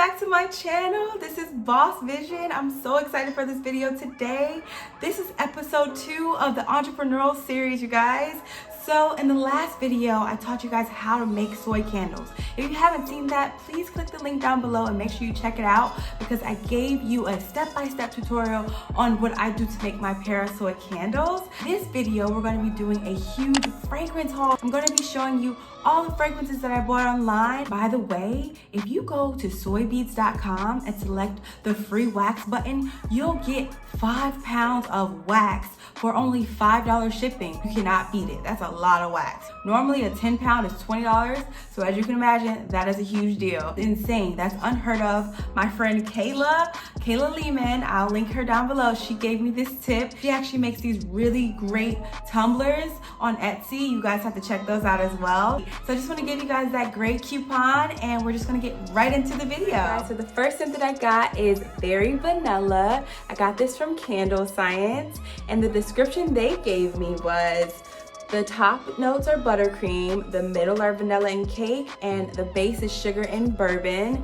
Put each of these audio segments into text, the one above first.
back to my channel. This is Boss Vision. I'm so excited for this video today. This is episode 2 of the entrepreneurial series, you guys. So in the last video, I taught you guys how to make soy candles. If you haven't seen that, please click the link down below and make sure you check it out because I gave you a step-by-step tutorial on what I do to make my para soy candles. This video, we're going to be doing a huge fragrance haul. I'm going to be showing you all the fragrances that I bought online. By the way, if you go to soybeads.com and select the free wax button, you'll get 5 pounds of wax for only $5 shipping. You cannot beat it. That's a lot of wax. Normally a 10 pound is $20. So as you can imagine, that is a huge deal. Insane. That's unheard of. My friend Kayla Lehman, I'll link her down below. She gave me this tip. She actually makes these really great tumblers on Etsy. You guys have to check those out as well. So I just want to give you guys that great coupon and we're just going to get right into the video. Alright, so the first scent that I got is Berry Vanilla. I got this from Candle Science and the description they gave me was the top notes are buttercream, the middle are vanilla and cake, and the base is sugar and bourbon.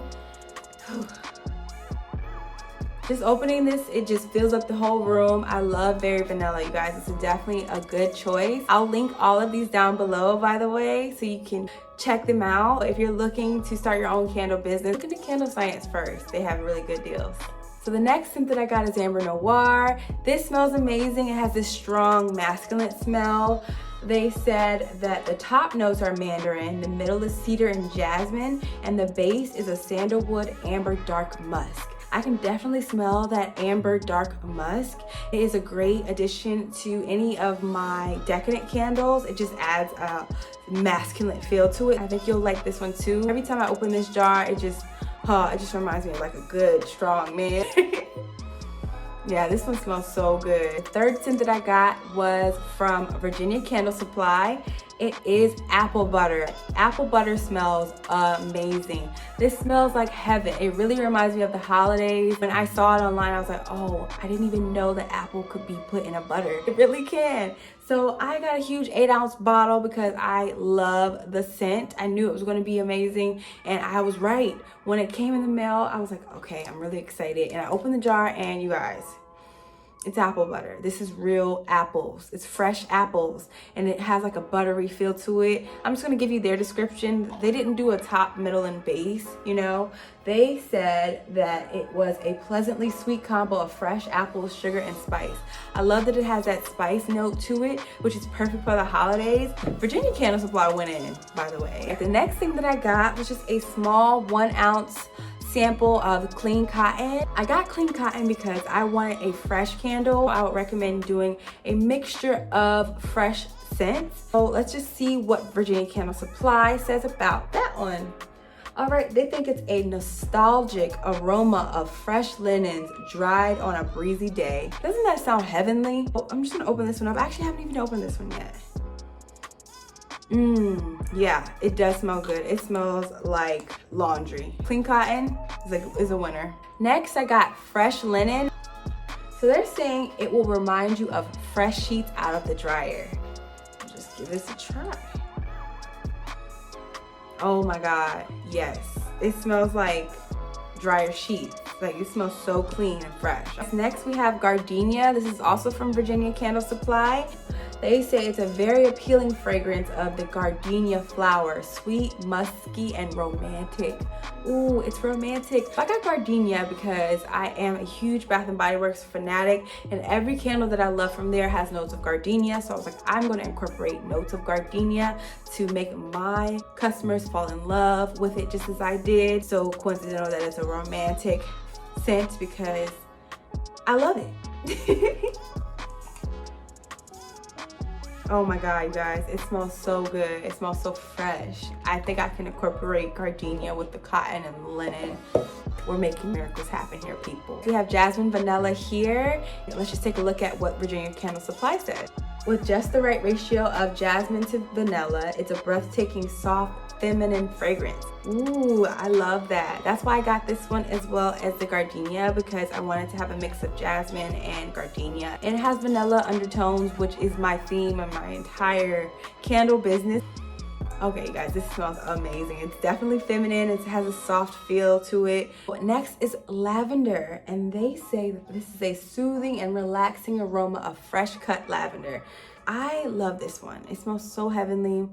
Just opening this, it just fills up the whole room. I love Berry Vanilla, you guys. It's definitely a good choice. I'll link all of these down below, by the way, so you can check them out. If you're looking to start your own candle business, look into Candle Science first. They have really good deals. So the next scent that I got is Amber Noir. This smells amazing. It has this strong masculine smell. They said that the top notes are mandarin, the middle is cedar and jasmine, and the base is a sandalwood amber dark musk. I can definitely smell that amber dark musk. It is a great addition to any of my decadent candles. It just adds a masculine feel to it. I think you'll like this one too. Every time I open this jar, it just reminds me of like a good, strong man. Yeah, this one smells so good. The third scent that I got was from Virginia Candle Supply. It is apple butter. Apple butter smells amazing. This smells like heaven. It really reminds me of the holidays. When I saw it online, I was like, oh, I didn't even know that apple could be put in a butter. It really can. So I got a huge 8-ounce bottle because I love the scent. I knew it was gonna be amazing and I was right. When it came in the mail, I was like, okay, I'm really excited. And I opened the jar and you guys, it's apple butter. This is real apples. It's fresh apples and it has like a buttery feel to it. I'm just gonna give you their description. They didn't do a top, middle, and base, you know. They said that it was a pleasantly sweet combo of fresh apples, sugar, and spice. I love that it has that spice note to it, which is perfect for the holidays. Virginia Candle Supply went in, by the way. The next thing that I got was just a small 1-ounce sample of clean cotton. I got clean cotton because I wanted a fresh candle. I would recommend doing a mixture of fresh scents. So let's just see what Virginia Candle Supply says about that one. All right, they think it's a nostalgic aroma of fresh linens dried on a breezy day. Doesn't that sound heavenly? Oh, I'm just gonna open this one up. I actually haven't even opened this one yet. Yeah, it does smell good. It smells like laundry. Clean cotton is a winner. Next, I got fresh linen. So they're saying it will remind you of fresh sheets out of the dryer. Just give this a try. Oh my God, yes. It smells like dryer sheets. Like it smells so clean and fresh. Next we have Gardenia. This is also from Virginia Candle Supply. They say it's a very appealing fragrance of the gardenia flower, sweet, musky, and romantic. Ooh, it's romantic. I got gardenia because I am a huge Bath & Body Works fanatic and every candle that I love from there has notes of gardenia. So I was like, I'm gonna incorporate notes of gardenia to make my customers fall in love with it just as I did. So coincidental that it's a romantic scent because I love it. Oh my God, you guys, it smells so good. It smells so fresh. I think I can incorporate gardenia with the cotton and the linen. We're making miracles happen here, people. We have Jasmine Vanilla here. Let's just take a look at what Virginia Candle Supply said. With just the right ratio of jasmine to vanilla, it's a breathtaking, soft, feminine fragrance. Ooh, I love that. That's why I got this one as well as the gardenia because I wanted to have a mix of jasmine and gardenia. And it has vanilla undertones, which is my theme of my entire candle business. Okay, you guys, this smells amazing. It's definitely feminine. It has a soft feel to it. Next is lavender, and they say that this is a soothing and relaxing aroma of fresh cut lavender. I love this one. It smells so heavenly.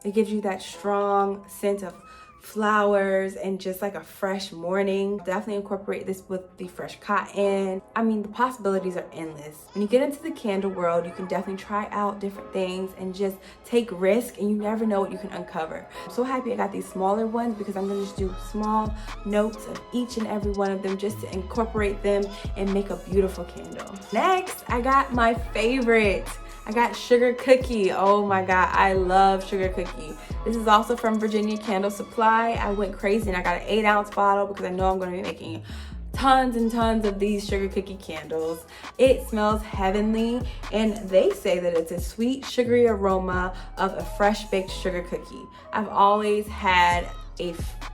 It gives you that strong scent of flowers and just like a fresh morning. Definitely incorporate this with the fresh cotton. I mean, the possibilities are endless. When you get into the candle world, you can definitely try out different things and just take risk, and you never know what you can uncover. I'm so happy I got these smaller ones because I'm gonna just do small notes of each and every one of them just to incorporate them and make a beautiful candle. Next, I got my favorite. I got Sugar Cookie. Oh my God, I love Sugar Cookie. This is also from Virginia Candle Supply. I went crazy and I got an 8-ounce bottle because I know I'm gonna be making tons and tons of these Sugar Cookie candles. It smells heavenly, and they say that it's a sweet, sugary aroma of a fresh baked sugar cookie. I've always had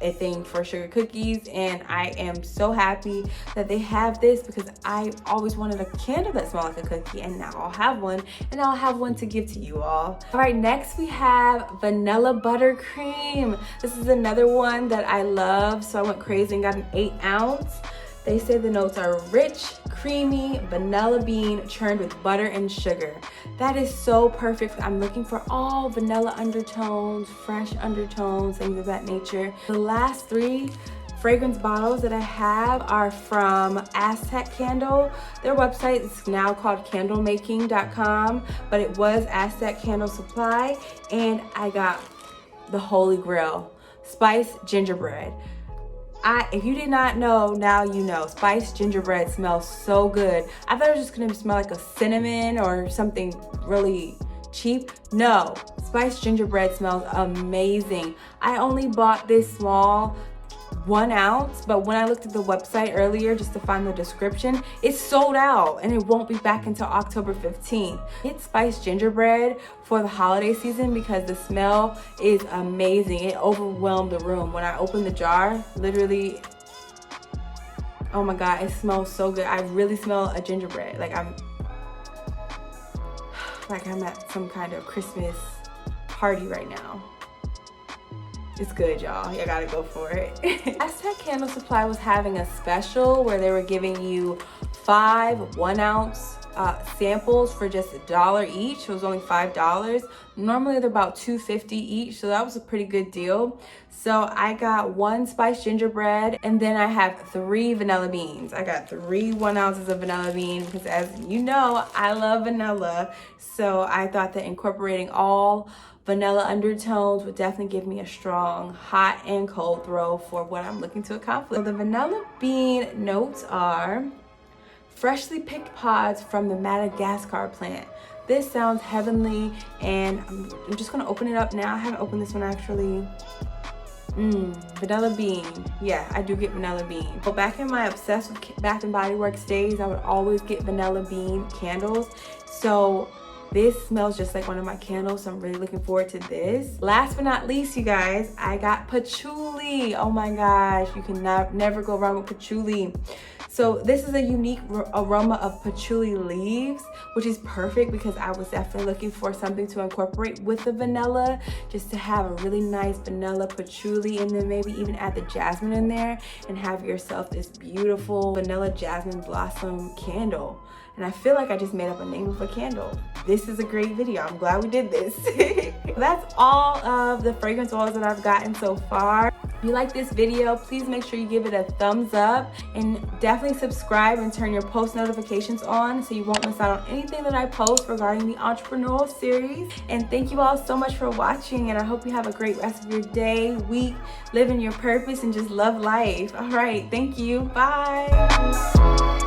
a thing for sugar cookies, and I am so happy that they have this because I always wanted a candle that smelled like a cookie, and now I'll have one, and I'll have one to give to you all. All right, next we have Vanilla Buttercream. This is another one that I love, so I went crazy and got an 8-ounce. They say the notes are rich, creamy, vanilla bean churned with butter and sugar. That is so perfect. I'm looking for all vanilla undertones, fresh undertones, things of that nature. The last 3 fragrance bottles that I have are from AZTEC Candle. Their website is now called candlemaking.com, but it was AZTEC Candle Supply, and I got the Holy Grail, Spiced Gingerbread. If you did not know, now you know. Spiced gingerbread smells so good. I thought it was just gonna smell like a cinnamon or something really cheap. No, spiced gingerbread smells amazing. I only bought this small 1 ounce, but when I looked at the website earlier just to find the description, it's sold out and it won't be back until October 15th. Get spiced gingerbread for the holiday season because the smell is amazing. It overwhelmed the room. When I opened the jar, literally, oh my God, it smells so good. I really smell a gingerbread. Like I'm at some kind of Christmas party right now. It's good, y'all. You gotta go for it. AZTEC Candle Supply was having a special where they were giving you 5 1-ounce samples for just $1 each. It was only $5. Normally they're about $2.50 each, so that was a pretty good deal. So I got 1 spiced gingerbread, and then I have 3 vanilla beans. I got 3 1 ounces of vanilla bean because, as you know, I love vanilla. So I thought that incorporating all vanilla undertones would definitely give me a strong hot and cold throw for what I'm looking to accomplish. So the vanilla bean notes are freshly picked pods from the Madagascar plant. This sounds heavenly, and I'm just gonna open it up now. I haven't opened this one actually. Vanilla bean. Yeah, I do get vanilla bean. But back in my obsessed with Bath and Body Works days, I would always get vanilla bean candles. So this smells just like one of my candles, so I'm really looking forward to this. Last but not least, you guys, I got patchouli. Oh my gosh, you can never go wrong with patchouli. So this is a unique aroma of patchouli leaves, which is perfect because I was definitely looking for something to incorporate with the vanilla, just to have a really nice vanilla patchouli, and then maybe even add the jasmine in there and have yourself this beautiful vanilla jasmine blossom candle. And I feel like I just made up a name of a candle. This is a great video. I'm glad we did this. That's all of the fragrance oils that I've gotten so far. If you like this video, please make sure you give it a thumbs up, and definitely subscribe and turn your post notifications on so you won't miss out on anything that I post regarding the entrepreneurial series. And thank you all so much for watching, and I hope you have a great rest of your day, week, living your purpose, and just love life. All right, thank you. Bye.